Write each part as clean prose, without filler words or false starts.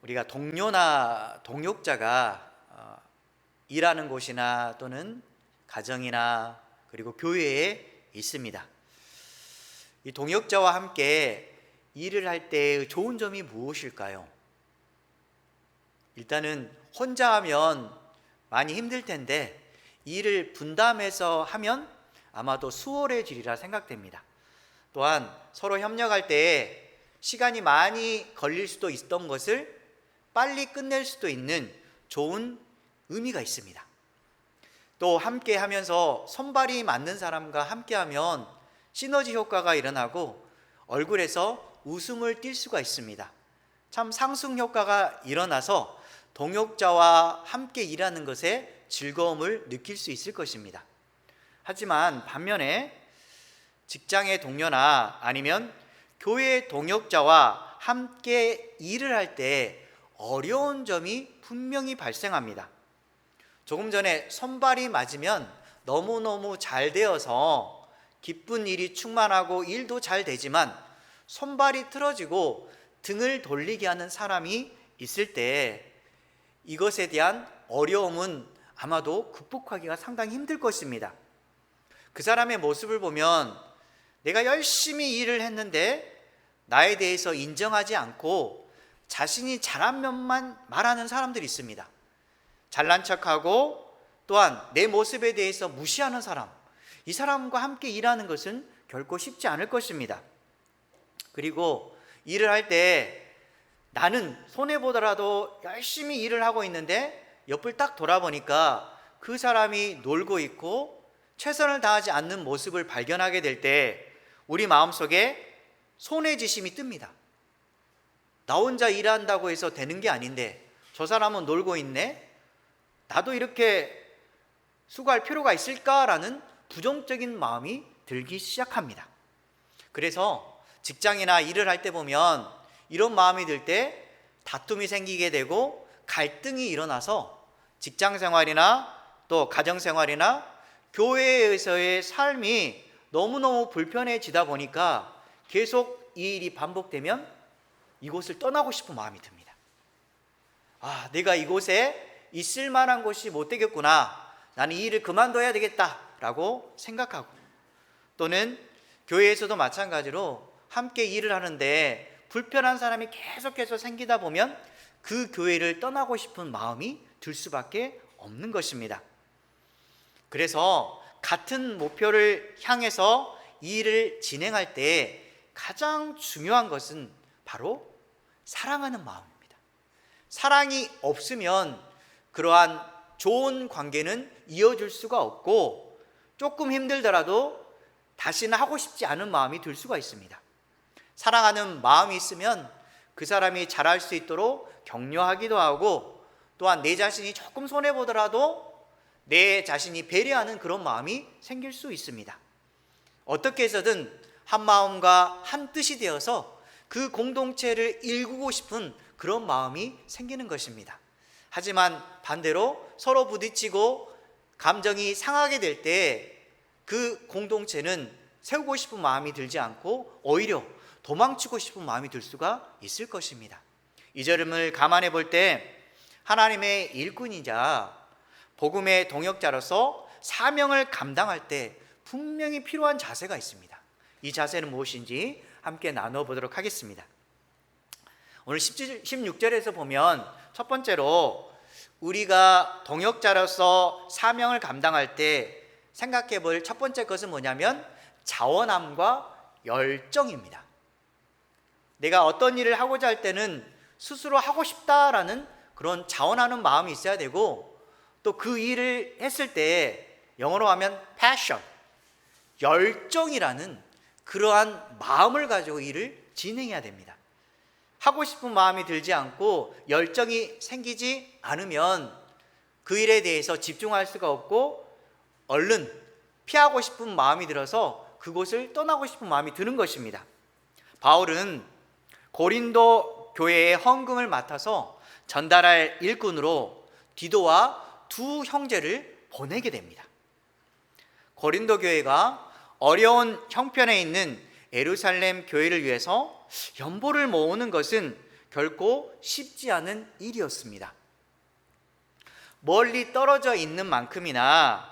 우리가 동료나 동역자가 일하는 곳이나 또는 가정이나 그리고 교회에 있습니다. 이 동역자와 함께 일을 할 때의 좋은 점이 무엇일까요? 일단은 혼자 하면 많이 힘들 텐데 일을 분담해서 하면 아마도 수월해지리라 생각됩니다. 또한 서로 협력할 때 시간이 많이 걸릴 수도 있던 것을 빨리 끝낼 수도 있는 좋은 의미가 있습니다. 또 함께 하면서 손발이 맞는 사람과 함께 하면 시너지 효과가 일어나고 얼굴에서 웃음을 띌 수가 있습니다. 참 상승 효과가 일어나서 동역자와 함께 일하는 것에 즐거움을 느낄 수 있을 것입니다. 하지만 반면에 직장의 동료나 아니면 교회 동역자와 함께 일을 할 때 어려운 점이 분명히 발생합니다. 조금 전에 손발이 맞으면 너무너무 잘 되어서 기쁜 일이 충만하고 일도 잘 되지만 손발이 틀어지고 등을 돌리게 하는 사람이 있을 때 이것에 대한 어려움은 아마도 극복하기가 상당히 힘들 것입니다. 그 사람의 모습을 보면 내가 열심히 일을 했는데 나에 대해서 인정하지 않고 자신이 잘한 면만 말하는 사람들이 있습니다. 잘난 척하고 또한 내 모습에 대해서 무시하는 사람, 이 사람과 함께 일하는 것은 결코 쉽지 않을 것입니다. 그리고 일을 할 때 나는 손해보더라도 열심히 일을 하고 있는데 옆을 딱 돌아보니까 그 사람이 놀고 있고 최선을 다하지 않는 모습을 발견하게 될 때 우리 마음속에 손해지심이 뜹니다. 나 혼자 일한다고 해서 되는 게 아닌데 저 사람은 놀고 있네? 나도 이렇게 수고할 필요가 있을까라는 부정적인 마음이 들기 시작합니다. 그래서 직장이나 일을 할 때 보면 이런 마음이 들 때 다툼이 생기게 되고 갈등이 일어나서 직장 생활이나 또 가정 생활이나 교회에서의 삶이 너무너무 불편해지다 보니까 계속 이 일이 반복되면 이곳을 떠나고 싶은 마음이 듭니다. 내가 이곳에 있을 만한 곳이 못 되겠구나. 나는 이 일을 그만둬야 되겠다라고 생각하고, 또는 교회에서도 마찬가지로 함께 일을 하는데 불편한 사람이 계속해서 생기다 보면 그 교회를 떠나고 싶은 마음이 들 수밖에 없는 것입니다. 그래서 같은 목표를 향해서 이 일을 진행할 때 가장 중요한 것은 바로 사랑하는 마음입니다. 사랑이 없으면 그러한 좋은 관계는 이어질 수가 없고 조금 힘들더라도 다시는 하고 싶지 않은 마음이 들 수가 있습니다. 사랑하는 마음이 있으면 그 사람이 잘할 수 있도록 격려하기도 하고 또한 내 자신이 조금 손해보더라도 내 자신이 배려하는 그런 마음이 생길 수 있습니다. 어떻게 해서든 한 마음과 한 뜻이 되어서 그 공동체를 일구고 싶은 그런 마음이 생기는 것입니다. 하지만 반대로 서로 부딪히고 감정이 상하게 될 때 그 공동체는 세우고 싶은 마음이 들지 않고 오히려 도망치고 싶은 마음이 들 수가 있을 것입니다. 이 점을 감안해 볼 때 하나님의 일꾼이자 복음의 동역자로서 사명을 감당할 때 분명히 필요한 자세가 있습니다. 이 자세는 무엇인지 함께 나눠보도록 하겠습니다. 오늘 16절에서 보면 첫 번째로 우리가 동역자로서 사명을 감당할 때 생각해 볼 첫 번째 것은 뭐냐면 자원함과 열정입니다. 내가 어떤 일을 하고자 할 때는 스스로 하고 싶다라는 그런 자원하는 마음이 있어야 되고, 또 그 일을 했을 때 영어로 하면 passion, 열정이라는 그러한 마음을 가지고 일을 진행해야 됩니다. 하고 싶은 마음이 들지 않고 열정이 생기지 않으면 그 일에 대해서 집중할 수가 없고 얼른 피하고 싶은 마음이 들어서 그곳을 떠나고 싶은 마음이 드는 것입니다. 바울은 고린도 교회의 헌금을 맡아서 전달할 일꾼으로 디도와 두 형제를 보내게 됩니다. 고린도 교회가 어려운 형편에 있는 예루살렘 교회를 위해서 연보를 모으는 것은 결코 쉽지 않은 일이었습니다. 멀리 떨어져 있는 만큼이나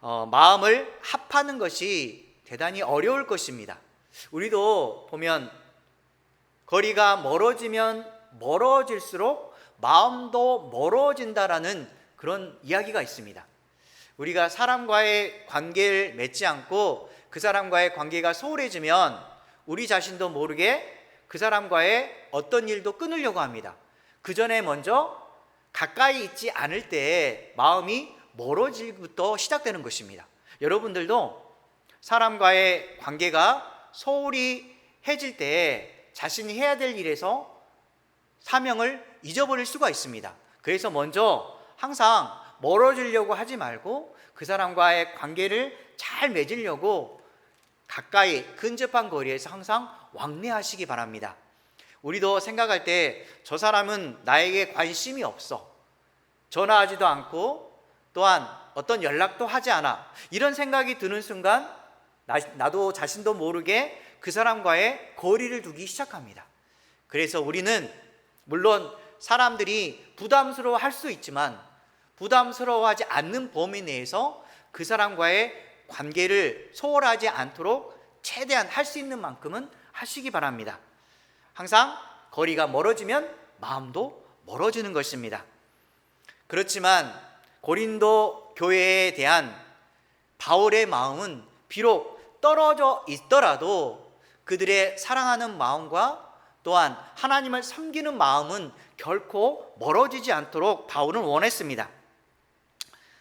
마음을 합하는 것이 대단히 어려울 것입니다. 우리도 보면 거리가 멀어지면 멀어질수록 마음도 멀어진다라는 그런 이야기가 있습니다. 우리가 사람과의 관계를 맺지 않고 그 사람과의 관계가 소홀해지면 우리 자신도 모르게 그 사람과의 어떤 일도 끊으려고 합니다. 그 전에 먼저 가까이 있지 않을 때 마음이 멀어지기부터 시작되는 것입니다. 여러분들도 사람과의 관계가 소홀히 해질 때 자신이 해야 될 일에서 사명을 잊어버릴 수가 있습니다. 그래서 먼저 항상 멀어지려고 하지 말고 그 사람과의 관계를 잘 맺으려고 가까이 근접한 거리에서 항상 왕래하시기 바랍니다. 우리도 생각할 때 저 사람은 나에게 관심이 없어, 전화하지도 않고 또한 어떤 연락도 하지 않아, 이런 생각이 드는 순간 나도 자신도 모르게 그 사람과의 거리를 두기 시작합니다. 그래서 우리는 물론 사람들이 부담스러워할 수 있지만 부담스러워하지 않는 범위 내에서 그 사람과의 관계를 소홀하지 않도록 최대한 할 수 있는 만큼은 하시기 바랍니다. 항상 거리가 멀어지면 마음도 멀어지는 것입니다. 그렇지만 고린도 교회에 대한 바울의 마음은 비록 떨어져 있더라도 그들의 사랑하는 마음과 또한 하나님을 섬기는 마음은 결코 멀어지지 않도록 바울은 원했습니다.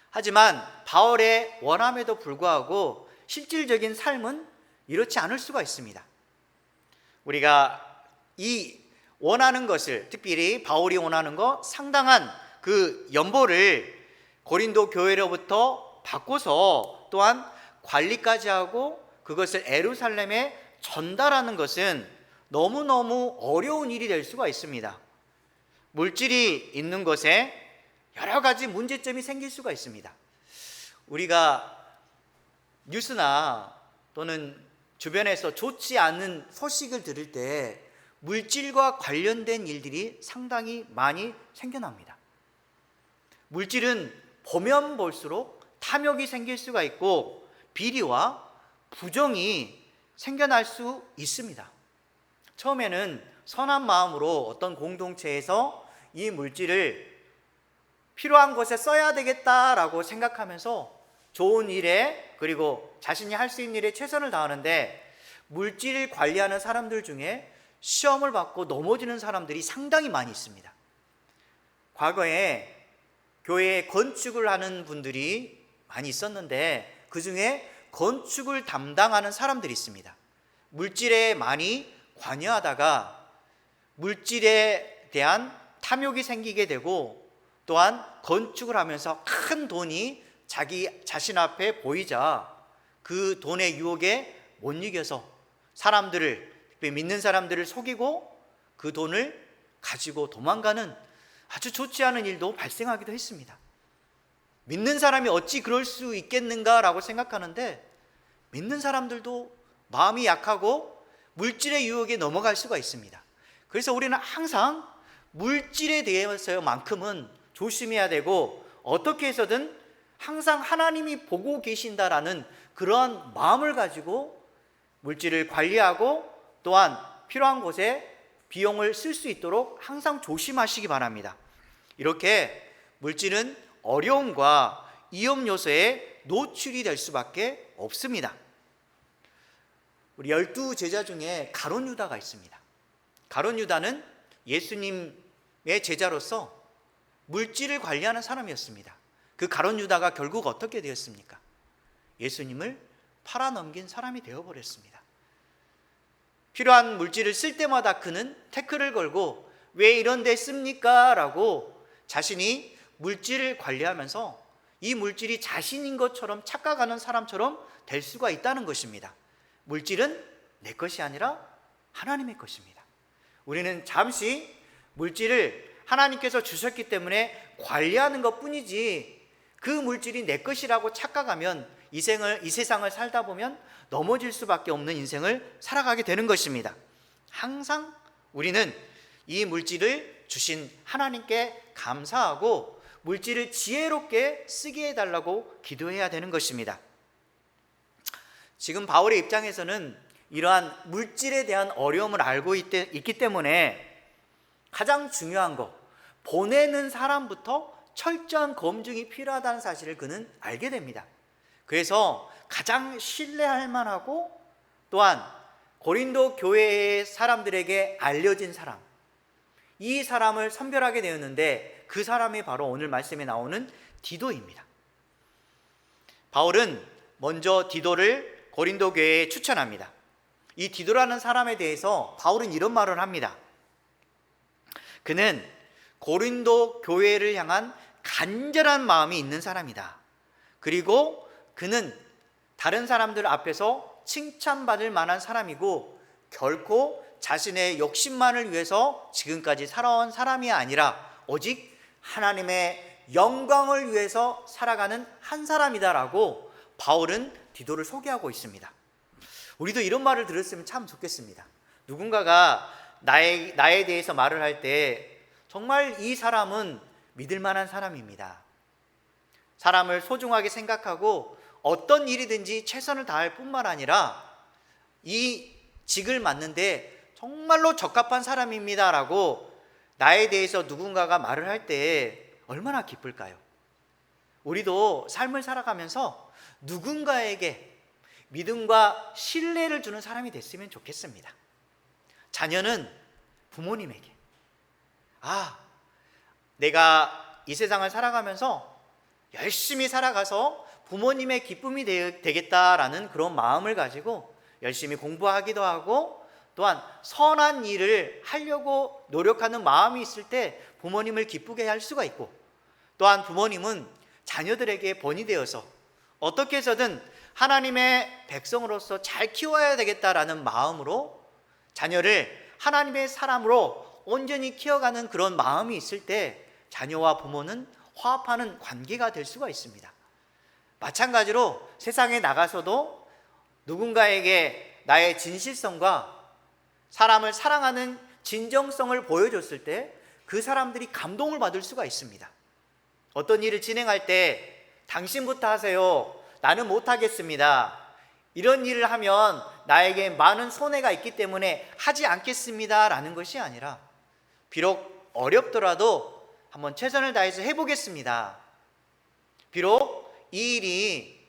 하지만 바울의 원함에도 불구하고 실질적인 삶은 이렇지 않을 수가 있습니다. 우리가 이 원하는 것을, 특별히 바울이 원하는 것, 상당한 그 연보를 고린도 교회로부터 받고서 또한 관리까지 하고 그것을 예루살렘에 전달하는 것은 너무너무 어려운 일이 될 수가 있습니다. 물질이 있는 것에 여러 가지 문제점이 생길 수가 있습니다. 우리가 뉴스나 또는 주변에서 좋지 않은 소식을 들을 때 물질과 관련된 일들이 상당히 많이 생겨납니다. 물질은 보면 볼수록 탐욕이 생길 수가 있고 비리와 부정이 생겨날 수 있습니다. 처음에는 선한 마음으로 어떤 공동체에서 이 물질을 필요한 곳에 써야 되겠다라고 생각하면서 좋은 일에, 그리고 자신이 할 수 있는 일에 최선을 다하는데 물질을 관리하는 사람들 중에 시험을 받고 넘어지는 사람들이 상당히 많이 있습니다. 과거에 교회에 건축을 하는 분들이 많이 있었는데 그 중에 건축을 담당하는 사람들이 있습니다. 물질에 많이 관여하다가 물질에 대한 탐욕이 생기게 되고 또한 건축을 하면서 큰 돈이 자기 자신 앞에 보이자 그 돈의 유혹에 못 이겨서 사람들을, 믿는 사람들을 속이고 그 돈을 가지고 도망가는 아주 좋지 않은 일도 발생하기도 했습니다. 믿는 사람이 어찌 그럴 수 있겠는가라고 생각하는데 믿는 사람들도 마음이 약하고 물질의 유혹에 넘어갈 수가 있습니다. 그래서 우리는 항상 물질에 대해서만큼은 조심해야 되고 어떻게 해서든 항상 하나님이 보고 계신다라는 그러한 마음을 가지고 물질을 관리하고 또한 필요한 곳에 비용을 쓸 수 있도록 항상 조심하시기 바랍니다. 이렇게 물질은 어려움과 위험 요소에 노출이 될 수밖에 없습니다. 우리 12제자 중에 가룟 유다가 있습니다. 가룟 유다는 예수님의 제자로서 물질을 관리하는 사람이었습니다. 그 가룟 유다가 결국 어떻게 되었습니까? 예수님을 팔아넘긴 사람이 되어버렸습니다. 필요한 물질을 쓸 때마다 그는 태클을 걸고 왜 이런 데 씁니까? 라고 자신이 물질을 관리하면서 이 물질이 자신인 것처럼 착각하는 사람처럼 될 수가 있다는 것입니다. 물질은 내 것이 아니라 하나님의 것입니다. 우리는 잠시 물질을 하나님께서 주셨기 때문에 관리하는 것 뿐이지 그 물질이 내 것이라고 착각하면 이 세상을 살다 보면 넘어질 수밖에 없는 인생을 살아가게 되는 것입니다. 항상 우리는 이 물질을 주신 하나님께 감사하고 물질을 지혜롭게 쓰게 해달라고 기도해야 되는 것입니다. 지금 바울의 입장에서는 이러한 물질에 대한 어려움을 알고 있기 때문에 가장 중요한 거, 보내는 사람부터 철저한 검증이 필요하다는 사실을 그는 알게 됩니다. 그래서 가장 신뢰할 만하고 또한 고린도 교회의 사람들에게 알려진 사람, 이 사람을 선별하게 되었는데 그 사람이 바로 오늘 말씀에 나오는 디도입니다. 바울은 먼저 디도를 고린도 교회에 추천합니다. 이 디도라는 사람에 대해서 바울은 이런 말을 합니다. 그는 고린도 교회를 향한 간절한 마음이 있는 사람이다. 그리고 그는 다른 사람들 앞에서 칭찬받을 만한 사람이고 결코 자신의 욕심만을 위해서 지금까지 살아온 사람이 아니라 오직 하나님의 영광을 위해서 살아가는 한 사람이다라고 바울은 디도를 소개하고 있습니다. 우리도 이런 말을 들었으면 참 좋겠습니다. 누군가가 나에 대해서 말을 할 때 정말 이 사람은 믿을 만한 사람입니다. 사람을 소중하게 생각하고 어떤 일이든지 최선을 다할 뿐만 아니라 이 직을 맡는데 정말로 적합한 사람입니다라고 나에 대해서 누군가가 말을 할 때 얼마나 기쁠까요? 우리도 삶을 살아가면서 누군가에게 믿음과 신뢰를 주는 사람이 됐으면 좋겠습니다. 자녀는 부모님에게 내가 이 세상을 살아가면서 열심히 살아가서 부모님의 기쁨이 되겠다라는 그런 마음을 가지고 열심히 공부하기도 하고 또한 선한 일을 하려고 노력하는 마음이 있을 때 부모님을 기쁘게 할 수가 있고, 또한 부모님은 자녀들에게 본이 되어서 어떻게 해서든 하나님의 백성으로서 잘 키워야 되겠다라는 마음으로 자녀를 하나님의 사람으로 온전히 키워가는 그런 마음이 있을 때 자녀와 부모는 화합하는 관계가 될 수가 있습니다. 마찬가지로 세상에 나가서도 누군가에게 나의 진실성과 사람을 사랑하는 진정성을 보여줬을 때 그 사람들이 감동을 받을 수가 있습니다. 어떤 일을 진행할 때 당신부터 하세요, 나는 못하겠습니다, 이런 일을 하면 나에게 많은 손해가 있기 때문에 하지 않겠습니다 라는 것이 아니라 비록 어렵더라도 한번 최선을 다해서 해보겠습니다. 비록 이 일이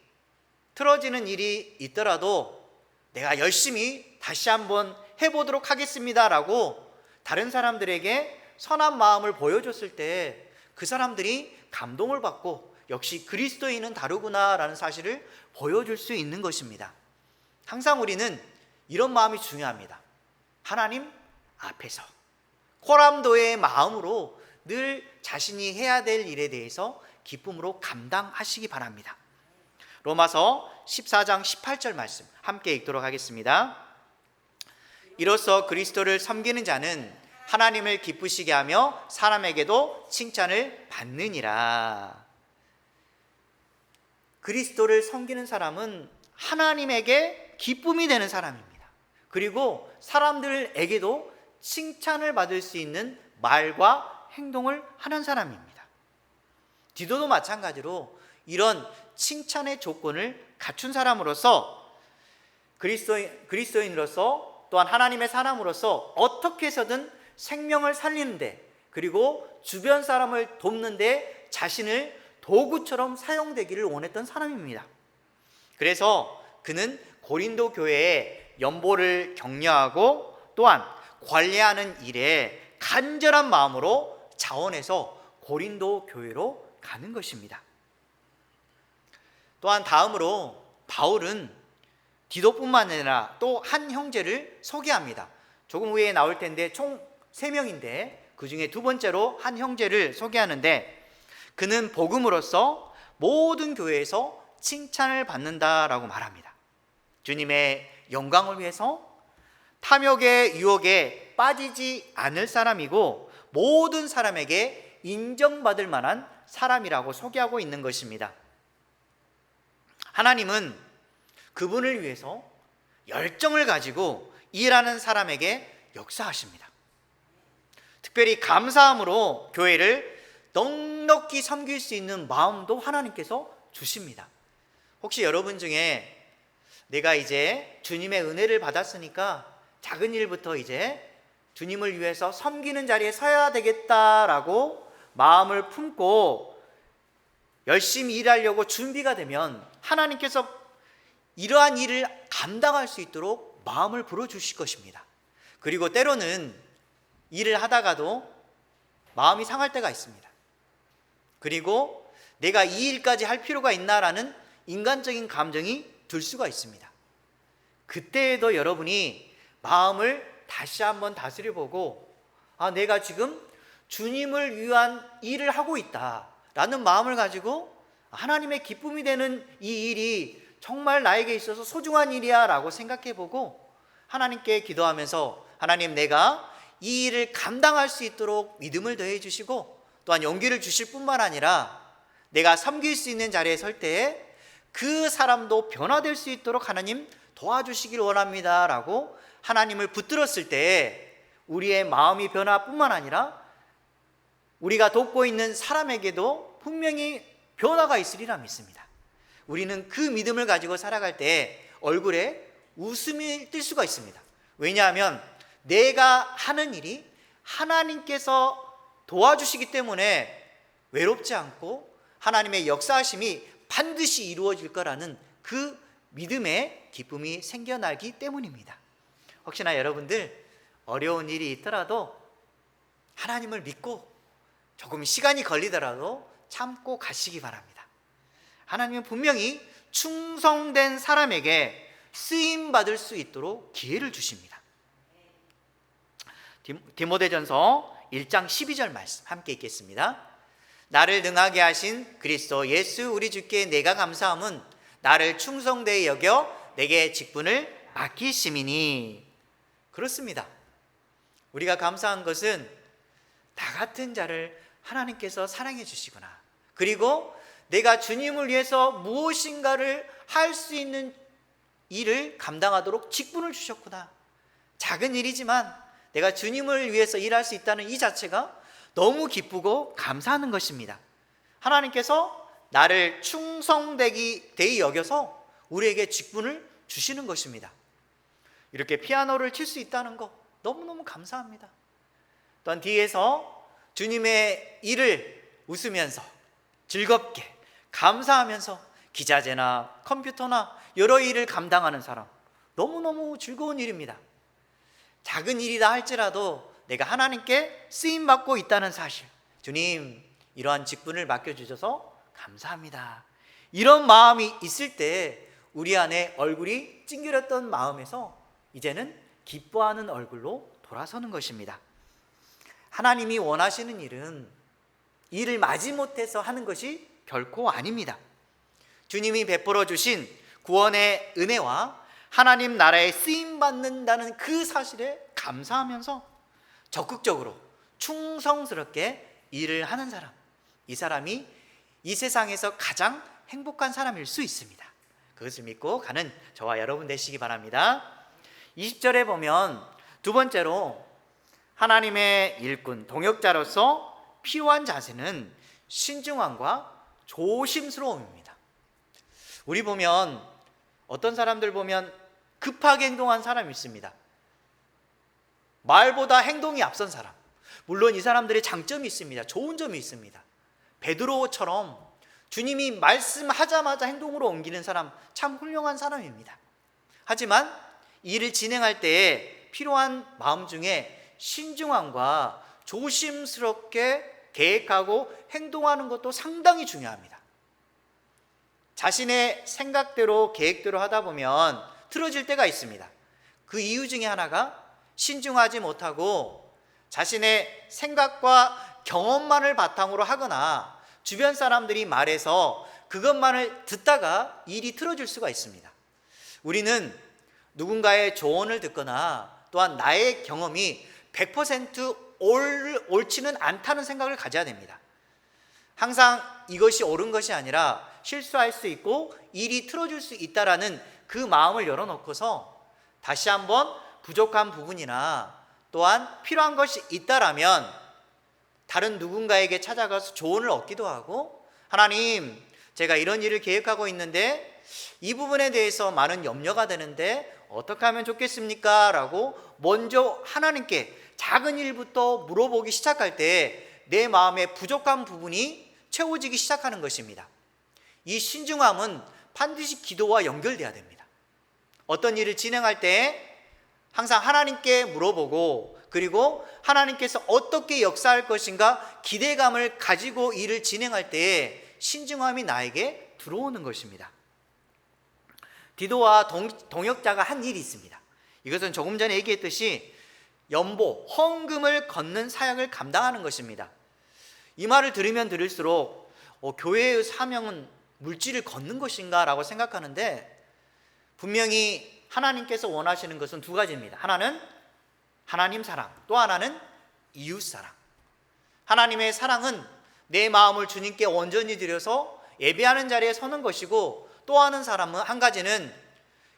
틀어지는 일이 있더라도 내가 열심히 다시 한번 해보도록 하겠습니다 라고 다른 사람들에게 선한 마음을 보여줬을 때 그 사람들이 감동을 받고 역시 그리스도인은 다르구나 라는 사실을 보여줄 수 있는 것입니다. 항상 우리는 이런 마음이 중요합니다. 하나님 앞에서 호람도의 마음으로 늘 자신이 해야 될 일에 대해서 기쁨으로 감당하시기 바랍니다. 로마서 14장 18절 말씀 함께 읽도록 하겠습니다. 이로써 그리스도를 섬기는 자는 하나님을 기쁘시게 하며 사람에게도 칭찬을 받느니라. 그리스도를 섬기는 사람은 하나님에게 기쁨이 되는 사람입니다. 그리고 사람들에게도 칭찬을 받을 수 있는 말과 행동을 하는 사람입니다. 디도도 마찬가지로 이런 칭찬의 조건을 갖춘 사람으로서 그리스도인으로서 또한 하나님의 사람으로서 어떻게 해서든 생명을 살리는데 그리고 주변 사람을 돕는데 자신을 도구처럼 사용되기를 원했던 사람입니다. 그래서 그는 고린도 교회의 연보를 격려하고 또한 관리하는 일에 간절한 마음으로 자원해서 고린도 교회로 가는 것입니다. 또한 다음으로 바울은 디도뿐만 아니라 또 한 형제를 소개합니다. 조금 후에 나올 텐데 총 3명인데 그 중에 두 번째로 한 형제를 소개하는데 그는 복음으로써 모든 교회에서 칭찬을 받는다라고 말합니다. 주님의 영광을 위해서 탐욕의 유혹에 빠지지 않을 사람이고 모든 사람에게 인정받을 만한 사람이라고 소개하고 있는 것입니다. 하나님은 그분을 위해서 열정을 가지고 일하는 사람에게 역사하십니다. 특별히 감사함으로 교회를 넉넉히 섬길 수 있는 마음도 하나님께서 주십니다. 혹시 여러분 중에 내가 이제 주님의 은혜를 받았으니까 작은 일부터 이제 주님을 위해서 섬기는 자리에 서야 되겠다라고 마음을 품고 열심히 일하려고 준비가 되면 하나님께서 이러한 일을 감당할 수 있도록 마음을 불어주실 것입니다. 그리고 때로는 일을 하다가도 마음이 상할 때가 있습니다. 그리고 내가 이 일까지 할 필요가 있나라는 인간적인 감정이 들 수가 있습니다. 그때에도 여러분이 마음을 다시 한번 다스려보고 내가 지금 주님을 위한 일을 하고 있다라는 마음을 가지고 하나님의 기쁨이 되는 이 일이 정말 나에게 있어서 소중한 일이야 라고 생각해보고 하나님께 기도하면서 하나님, 내가 이 일을 감당할 수 있도록 믿음을 더해 주시고 또한 용기를 주실 뿐만 아니라 내가 섬길 수 있는 자리에 설 때에 그 사람도 변화될 수 있도록 하나님 도와주시길 원합니다 라고 하나님을 붙들었을 때 우리의 마음이 변화뿐만 아니라 우리가 돕고 있는 사람에게도 분명히 변화가 있으리라 믿습니다. 우리는 그 믿음을 가지고 살아갈 때 얼굴에 웃음이 뜰 수가 있습니다. 왜냐하면 내가 하는 일이 하나님께서 도와주시기 때문에 외롭지 않고 하나님의 역사하심이 반드시 이루어질 거라는 그 믿음의 기쁨이 생겨나기 때문입니다. 혹시나 여러분들 어려운 일이 있더라도 하나님을 믿고 조금 시간이 걸리더라도 참고 가시기 바랍니다. 하나님은 분명히 충성된 사람에게 쓰임받을 수 있도록 기회를 주십니다. 디모데전서 1장 12절 말씀 함께 읽겠습니다. 나를 능하게 하신 그리스도 예수 우리 주께 내가 감사함은 나를 충성되이 여겨 내게 직분을 맡기심이니. 그렇습니다. 우리가 감사한 것은 나 같은 자를 하나님께서 사랑해 주시구나, 그리고 내가 주님을 위해서 무엇인가를 할 수 있는 일을 감당하도록 직분을 주셨구나, 작은 일이지만 내가 주님을 위해서 일할 수 있다는 이 자체가 너무 기쁘고 감사하는 것입니다. 하나님께서 나를 충성되이 여겨서 우리에게 직분을 주시는 것입니다. 이렇게 피아노를 칠 수 있다는 거 너무너무 감사합니다. 또한 뒤에서 주님의 일을 웃으면서 즐겁게 감사하면서 기자재나 컴퓨터나 여러 일을 감당하는 사람, 너무너무 즐거운 일입니다. 작은 일이다 할지라도 내가 하나님께 쓰임받고 있다는 사실, 주님 이러한 직분을 맡겨주셔서 감사합니다, 이런 마음이 있을 때 우리 안에 얼굴이 찡그렸던 마음에서 이제는 기뻐하는 얼굴로 돌아서는 것입니다. 하나님이 원하시는 일은 일을 마지못해서 하는 것이 결코 아닙니다. 주님이 베풀어 주신 구원의 은혜와 하나님 나라에 쓰임받는다는 그 사실에 감사하면서 적극적으로 충성스럽게 일을 하는 사람, 이 사람이 이 세상에서 가장 행복한 사람일 수 있습니다. 그것을 믿고 가는 저와 여러분 되시기 바랍니다. 20절에 보면 두 번째로 하나님의 일꾼, 동역자로서 필요한 자세는 신중함과 조심스러움입니다. 우리 보면 어떤 사람들 보면 급하게 행동한 사람이 있습니다. 말보다 행동이 앞선 사람. 물론 이 사람들의 장점이 있습니다. 좋은 점이 있습니다. 베드로처럼 주님이 말씀하자마자 행동으로 옮기는 사람, 참 훌륭한 사람입니다. 하지만 이 일을 진행할 때에 필요한 마음 중에 신중함과 조심스럽게 계획하고 행동하는 것도 상당히 중요합니다. 자신의 생각대로 계획대로 하다 보면 틀어질 때가 있습니다. 그 이유 중에 하나가 신중하지 못하고 자신의 생각과 경험만을 바탕으로 하거나 주변 사람들이 말해서 그것만을 듣다가 일이 틀어질 수가 있습니다. 우리는 누군가의 조언을 듣거나 또한 나의 경험이 100% 옳지는 않다는 생각을 가져야 됩니다. 항상 이것이 옳은 것이 아니라 실수할 수 있고 일이 틀어질 수 있다라는 그 마음을 열어놓고서 다시 한번 부족한 부분이나 또한 필요한 것이 있다라면 다른 누군가에게 찾아가서 조언을 얻기도 하고, 하나님, 제가 이런 일을 계획하고 있는데 이 부분에 대해서 많은 염려가 되는데 어떻게 하면 좋겠습니까? 라고 먼저 하나님께 작은 일부터 물어보기 시작할 때 내 마음의 부족한 부분이 채워지기 시작하는 것입니다. 이 신중함은 반드시 기도와 연결돼야 됩니다. 어떤 일을 진행할 때 항상 하나님께 물어보고, 그리고 하나님께서 어떻게 역사할 것인가 기대감을 가지고 일을 진행할 때 신중함이 나에게 들어오는 것입니다. 디도와 동역자가 한 일이 있습니다. 이것은 조금 전에 얘기했듯이 연보, 헌금을 걷는 사역을 감당하는 것입니다. 이 말을 들으면 들을수록 교회의 사명은 물질을 걷는 것인가 라고 생각하는데, 분명히 하나님께서 원하시는 것은 두 가지입니다. 하나는 하나님 사랑, 또 하나는 이웃 사랑. 하나님의 사랑은 내 마음을 주님께 온전히 드려서 예배하는 자리에 서는 것이고, 또 한 가지는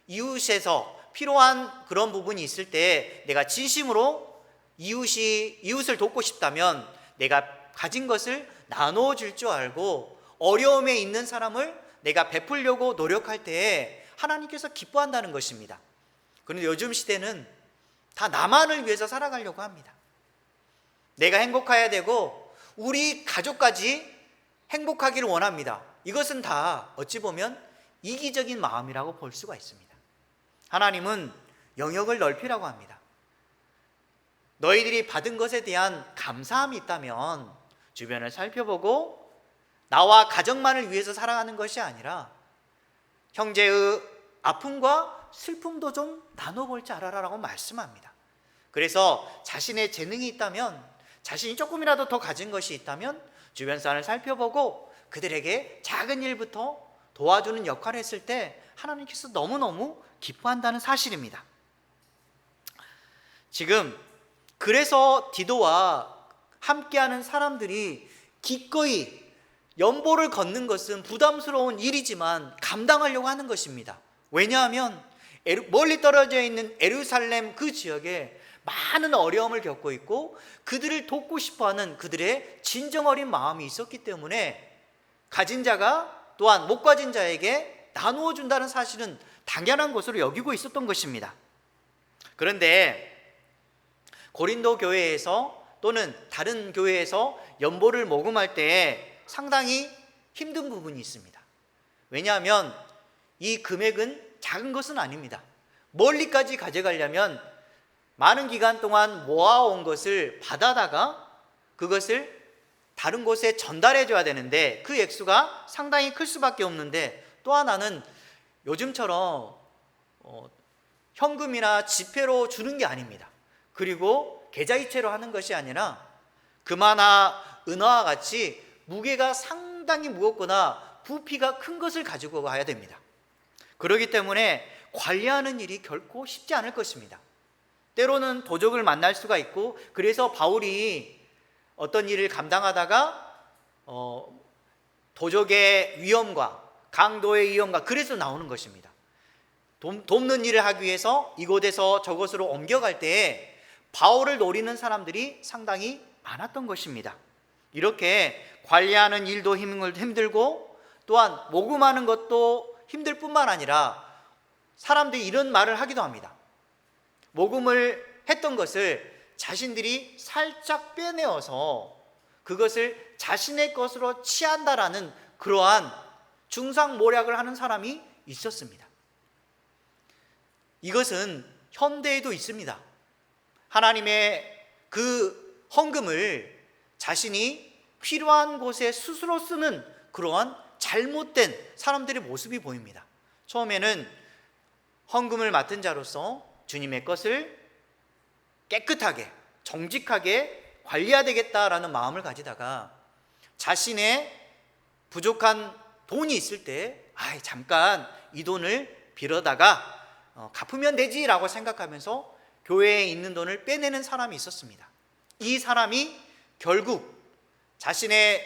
이웃에서 필요한 그런 부분이 있을 때 내가 진심으로 이웃을 돕고 싶다면 내가 가진 것을 나누어 줄 줄 알고 어려움에 있는 사람을 내가 베풀려고 노력할 때에 하나님께서 기뻐한다는 것입니다. 그런데 요즘 시대는 다 나만을 위해서 살아가려고 합니다. 내가 행복해야 되고 우리 가족까지 행복하기를 원합니다. 이것은 다 어찌 보면 이기적인 마음이라고 볼 수가 있습니다. 하나님은 영역을 넓히라고 합니다. 너희들이 받은 것에 대한 감사함이 있다면 주변을 살펴보고 나와 가정만을 위해서 살아가는 것이 아니라 형제의 아픔과 슬픔도 좀 나눠볼 줄 알아라라고 말씀합니다. 그래서 자신의 재능이 있다면, 자신이 조금이라도 더 가진 것이 있다면 주변 사람을 살펴보고 그들에게 작은 일부터 도와주는 역할을 했을 때 하나님께서 너무너무 기뻐한다는 사실입니다. 지금 그래서 디도와 함께하는 사람들이 기꺼이 연보를 걷는 것은 부담스러운 일이지만 감당하려고 하는 것입니다. 왜냐하면 멀리 떨어져 있는 예루살렘 그 지역에 많은 어려움을 겪고 있고 그들을 돕고 싶어하는 그들의 진정 어린 마음이 있었기 때문에 가진 자가 또한 못 가진 자에게 나누어 준다는 사실은 당연한 것으로 여기고 있었던 것입니다. 그런데 고린도 교회에서 또는 다른 교회에서 연보를 모금할 때 상당히 힘든 부분이 있습니다. 왜냐하면 이 금액은 작은 것은 아닙니다. 멀리까지 가져가려면 많은 기간 동안 모아온 것을 받아다가 그것을 다른 곳에 전달해 줘야 되는데 그 액수가 상당히 클 수밖에 없는데, 또 하나는 요즘처럼 현금이나 지폐로 주는 게 아닙니다. 그리고 계좌이체로 하는 것이 아니라 금화나 은화와 같이 무게가 상당히 무겁거나 부피가 큰 것을 가지고 가야 됩니다. 그렇기 때문에 관리하는 일이 결코 쉽지 않을 것입니다. 때로는 도적을 만날 수가 있고, 그래서 바울이 어떤 일을 감당하다가 도적의 위험과 강도의 위험과 그래서 나오는 것입니다. 돕는 일을 하기 위해서 이곳에서 저곳으로 옮겨갈 때에 바울을 노리는 사람들이 상당히 많았던 것입니다. 이렇게 관리하는 일도 힘들고 또한 모금하는 것도 힘들 뿐만 아니라 사람들이 이런 말을 하기도 합니다. 모금을 했던 것을 자신들이 살짝 빼내어서 그것을 자신의 것으로 취한다라는 그러한 중상모략을 하는 사람이 있었습니다. 이것은 현대에도 있습니다. 하나님의 그 헌금을 자신이 필요한 곳에 스스로 쓰는 그러한 잘못된 사람들의 모습이 보입니다. 처음에는 헌금을 맡은 자로서 주님의 것을 깨끗하게 정직하게 관리해야 되겠다라는 마음을 가지다가 자신의 부족한 돈이 있을 때 잠깐 이 돈을 빌어다가 갚으면 되지라고 생각하면서 교회에 있는 돈을 빼내는 사람이 있었습니다. 이 사람이 결국 자신의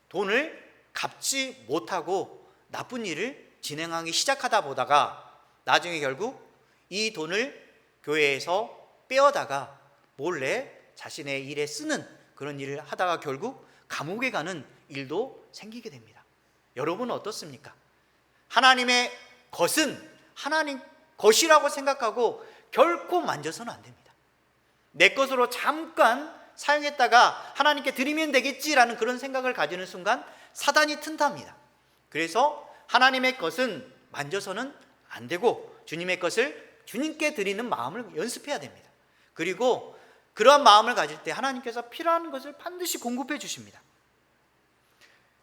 돈을 갚지 못하고 나쁜 일을 진행하기 시작하다 보다가 나중에 결국 이 돈을 교회에서 빼어다가 몰래 자신의 일에 쓰는 그런 일을 하다가 결국 감옥에 가는 일도 생기게 됩니다. 여러분은 어떻습니까? 하나님의 것은 하나님 것이라고 생각하고 결코 만져서는 안 됩니다. 내 것으로 잠깐 사용했다가 하나님께 드리면 되겠지라는 그런 생각을 가지는 순간 사단이 튼답니다. 그래서 하나님의 것은 만져서는 안 되고 주님의 것을 주님께 드리는 마음을 연습해야 됩니다. 그리고 그러한 마음을 가질 때 하나님께서 필요한 것을 반드시 공급해 주십니다.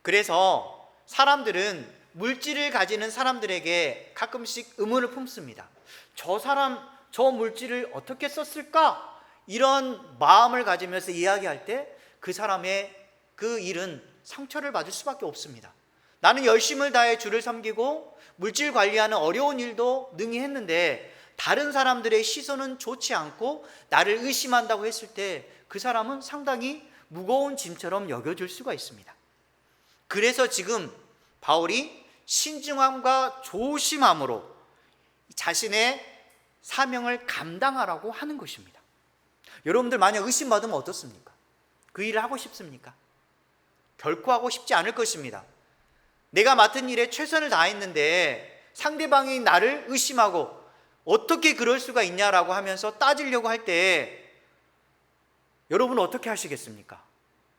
그래서 사람들은 물질을 가지는 사람들에게 가끔씩 의문을 품습니다. 저 사람 저 물질을 어떻게 썼을까? 이런 마음을 가지면서 이야기할 때 그 사람의 그 일은 상처를 받을 수밖에 없습니다. 나는 열심을 다해 주를 섬기고 물질 관리하는 어려운 일도 능히 했는데 다른 사람들의 시선은 좋지 않고 나를 의심한다고 했을 때 그 사람은 상당히 무거운 짐처럼 여겨질 수가 있습니다. 그래서 지금 바울이 신중함과 조심함으로 자신의 사명을 감당하라고 하는 것입니다. 여러분들 만약 의심받으면 어떻습니까? 그 일을 하고 싶습니까? 결코 하고 싶지 않을 것입니다. 내가 맡은 일에 최선을 다했는데 상대방이 나를 의심하고 어떻게 그럴 수가 있냐라고 하면서 따지려고 할 때 여러분은 어떻게 하시겠습니까?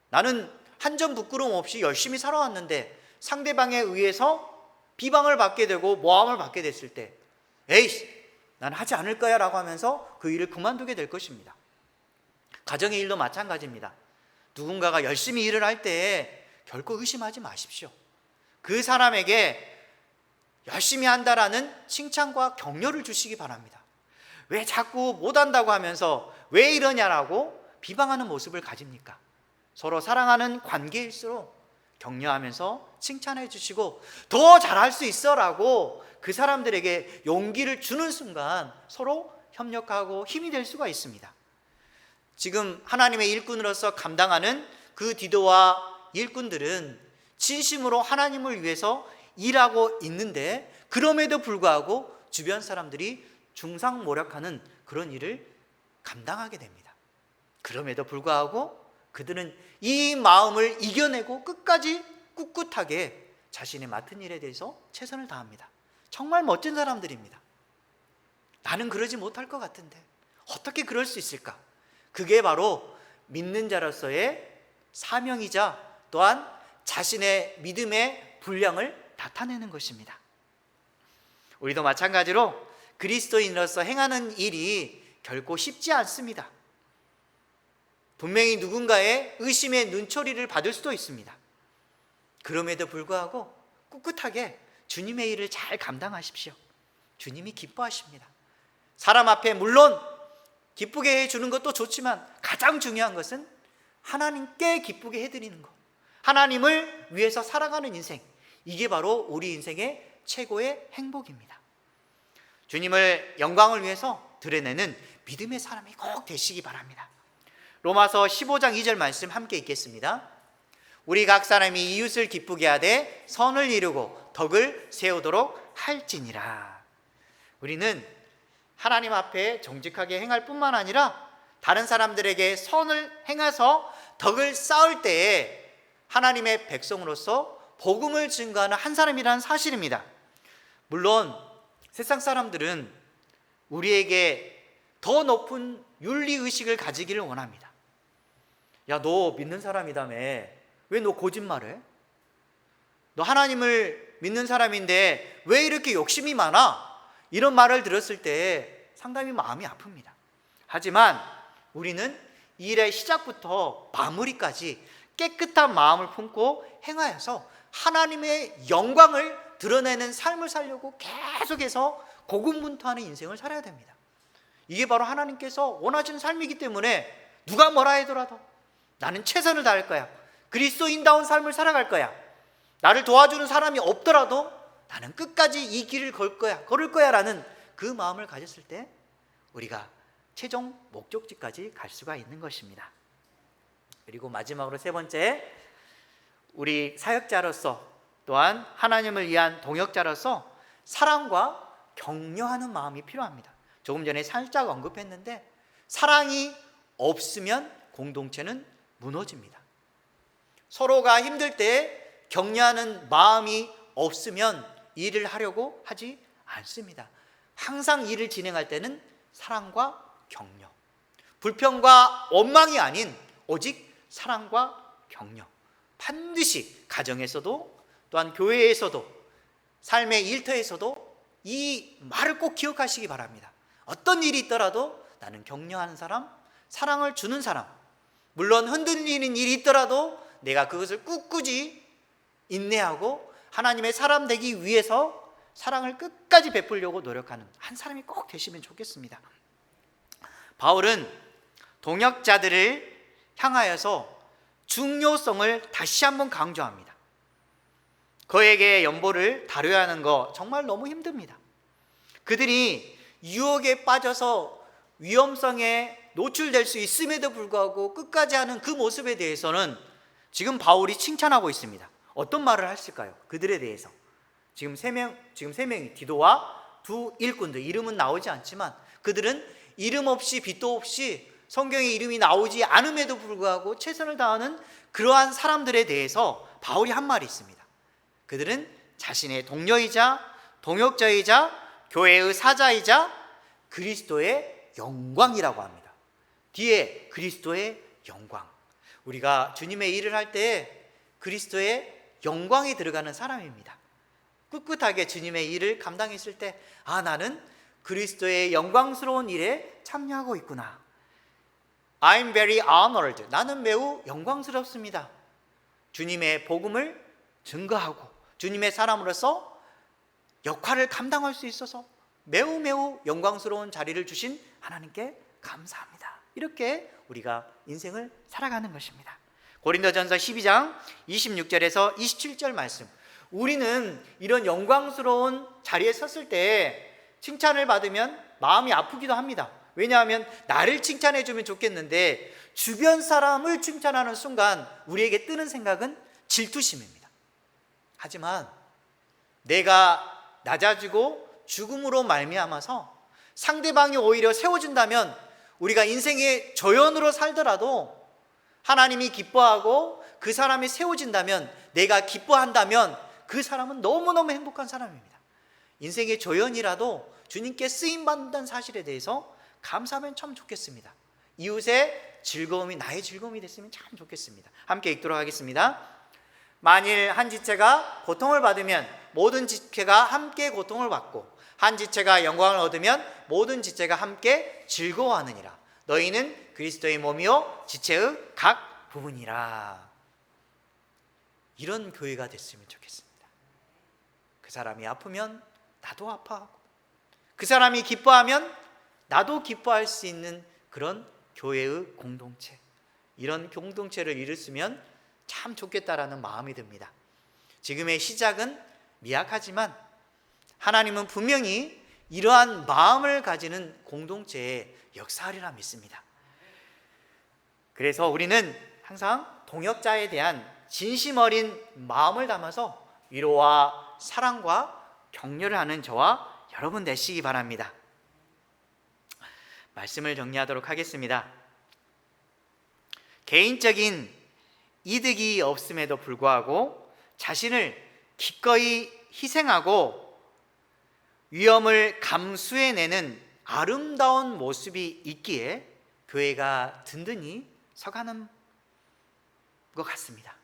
나는 한 점 부끄러움 없이 열심히 살아왔는데 상대방에 의해서 비방을 받게 되고 모함을 받게 됐을 때 에이씨 난 하지 않을 거야 라고 하면서 그 일을 그만두게 될 것입니다. 가정의 일도 마찬가지입니다. 누군가가 열심히 일을 할 때 결코 의심하지 마십시오. 그 사람에게 열심히 한다라는 칭찬과 격려를 주시기 바랍니다. 왜 자꾸 못한다고 하면서 왜 이러냐라고 비방하는 모습을 가집니까? 서로 사랑하는 관계일수록 격려하면서 칭찬해 주시고 더 잘할 수 있어 라고 그 사람들에게 용기를 주는 순간 서로 협력하고 힘이 될 수가 있습니다. 지금 하나님의 일꾼으로서 감당하는 그 디도와 일꾼들은 진심으로 하나님을 위해서 일하고 있는데 그럼에도 불구하고 주변 사람들이 중상모략하는 그런 일을 감당하게 됩니다. 그럼에도 불구하고 그들은 이 마음을 이겨내고 끝까지 꿋꿋하게 자신의 맡은 일에 대해서 최선을 다합니다. 정말 멋진 사람들입니다. 나는 그러지 못할 것 같은데 어떻게 그럴 수 있을까? 그게 바로 믿는 자로서의 사명이자 또한 자신의 믿음의 분량을 나타내는 것입니다. 우리도 마찬가지로 그리스도인으로서 행하는 일이 결코 쉽지 않습니다. 분명히 누군가의 의심의 눈초리를 받을 수도 있습니다. 그럼에도 불구하고 꿋꿋하게 주님의 일을 잘 감당하십시오. 주님이 기뻐하십니다. 사람 앞에 물론 기쁘게 해주는 것도 좋지만 가장 중요한 것은 하나님께 기쁘게 해드리는 것, 하나님을 위해서 살아가는 인생, 이게 바로 우리 인생의 최고의 행복입니다. 주님을 영광을 위해서 드러내는 믿음의 사람이 꼭 되시기 바랍니다. 로마서 15장 2절 말씀 함께 읽겠습니다. 우리 각 사람이 이웃을 기쁘게 하되 선을 이루고 덕을 세우도록 할지니라. 우리는 하나님 앞에 정직하게 행할 뿐만 아니라 다른 사람들에게 선을 행해서 덕을 쌓을 때에 하나님의 백성으로서 복음을 증거하는 한 사람이라는 사실입니다. 물론 세상 사람들은 우리에게 더 높은 윤리의식을 가지기를 원합니다. 야, 너 믿는 사람이다며 왜 너 거짓말해? 너 하나님을 믿는 사람인데 왜 이렇게 욕심이 많아? 이런 말을 들었을 때 상당히 마음이 아픕니다. 하지만 우리는 일의 시작부터 마무리까지 깨끗한 마음을 품고 행하여서 하나님의 영광을 드러내는 삶을 살려고 계속해서 고군분투하는 인생을 살아야 됩니다. 이게 바로 하나님께서 원하시는 삶이기 때문에 누가 뭐라 하더라도 나는 최선을 다할 거야. 그리스도인다운 삶을 살아갈 거야. 나를 도와주는 사람이 없더라도 나는 끝까지 이 길을 걸을 거야 라는 그 마음을 가졌을 때 우리가 최종 목적지까지 갈 수가 있는 것입니다. 그리고 마지막으로 세 번째, 우리 사역자로서 또한 하나님을 위한 동역자로서 사랑과 격려하는 마음이 필요합니다. 조금 전에 살짝 언급했는데 사랑이 없으면 공동체는 무너집니다. 서로가 힘들 때 격려하는 마음이 없으면 일을 하려고 하지 않습니다. 항상 일을 진행할 때는 사랑과 격려, 불평과 원망이 아닌 오직 사랑과 격려, 반드시 가정에서도 또한 교회에서도 삶의 일터에서도 이 말을 꼭 기억하시기 바랍니다. 어떤 일이 있더라도 나는 격려하는 사람, 사랑을 주는 사람, 물론 흔들리는 일이 있더라도 내가 그것을 꿋꿋이 인내하고 하나님의 사람 되기 위해서 사랑을 끝까지 베풀려고 노력하는 한 사람이 꼭 되시면 좋겠습니다. 바울은 동역자들을 향하여서 중요성을 다시 한번 강조합니다. 그에게 연보를 다뤄야 하는 거 정말 너무 힘듭니다. 그들이 유혹에 빠져서 위험성에 노출될 수 있음에도 불구하고 끝까지 하는 그 모습에 대해서는 지금 바울이 칭찬하고 있습니다. 어떤 말을 했을까요? 그들에 대해서 지금 세 명이 디도와 두 일꾼들, 이름은 나오지 않지만 그들은 이름 없이 빛도 없이 성경에 이름이 나오지 않음에도 불구하고 최선을 다하는 그러한 사람들에 대해서 바울이 한 말이 있습니다. 그들은 자신의 동료이자 동역자이자 교회의 사자이자 그리스도의 영광이라고 합니다. 뒤에 그리스도의 영광. 우리가 주님의 일을 할 때 그리스도의 영광이 들어가는 사람입니다. 꿋꿋하게 주님의 일을 감당했을 때 나는 그리스도의 영광스러운 일에 참여하고 있구나. I'm very honored. 나는 매우 영광스럽습니다. 주님의 복음을 증거하고 주님의 사람으로서 역할을 감당할 수 있어서 매우 영광스러운 자리를 주신 하나님께 감사합니다. 이렇게 우리가 인생을 살아가는 것입니다. 고린도전서 12장 26절에서 27절 말씀, 우리는 이런 영광스러운 자리에 섰을 때 칭찬을 받으면 마음이 아프기도 합니다. 왜냐하면 나를 칭찬해 주면 좋겠는데 주변 사람을 칭찬하는 순간 우리에게 뜨는 생각은 질투심입니다. 하지만 내가 낮아지고 죽음으로 말미암아서 상대방이 오히려 세워준다면 우리가 인생의 조연으로 살더라도 하나님이 기뻐하고 그 사람이 세워진다면, 내가 기뻐한다면 그 사람은 너무너무 행복한 사람입니다. 인생의 조연이라도 주님께 쓰임받는다는 사실에 대해서 감사하면 참 좋겠습니다. 이웃의 즐거움이 나의 즐거움이 됐으면 참 좋겠습니다. 함께 읽도록 하겠습니다. 만일 한 지체가 고통을 받으면 모든 지체가 함께 고통을 받고, 한 지체가 영광을 얻으면 모든 지체가 함께 즐거워하느니라. 너희는 그리스도의 몸이요 지체의 각 부분이라. 이런 교회가 됐으면 좋겠습니다. 그 사람이 아프면 나도 아파하고, 그 사람이 기뻐하면 나도 기뻐할 수 있는 그런 교회의 공동체, 이런 공동체를 이뤘으면 참 좋겠다라는 마음이 듭니다. 지금의 시작은 미약하지만 하나님은 분명히 이러한 마음을 가지는 공동체에 역사하리라 믿습니다. 그래서 우리는 항상 동역자에 대한 진심 어린 마음을 담아서 위로와 사랑과 격려를 하는 저와 여러분 되시기 바랍니다. 말씀을 정리하도록 하겠습니다. 개인적인 이득이 없음에도 불구하고 자신을 기꺼이 희생하고 위험을 감수해내는 아름다운 모습이 있기에 교회가 든든히 서가는 것 같습니다.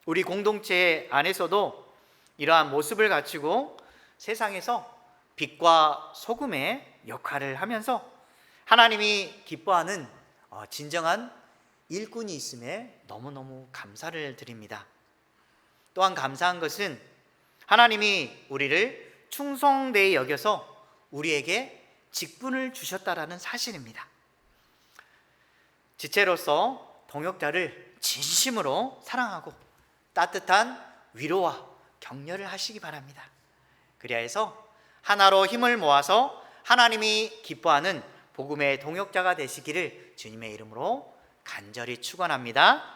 우리 공동체 안에서도 이러한 모습을 갖추고 세상에서 빛과 소금의 역할을 하면서 하나님이 기뻐하는 진정한 일꾼이 있음에 너무너무 감사를 드립니다. 또한 감사한 것은 하나님이 우리를 충성되이 여겨서 우리에게 직분을 주셨다라는 사실입니다. 지체로서 동역자를 진심으로 사랑하고 따뜻한 위로와 격려를 하시기 바랍니다. 그리하여서 하나로 힘을 모아서 하나님이 기뻐하는 복음의 동역자가 되시기를 주님의 이름으로 간절히 축원합니다.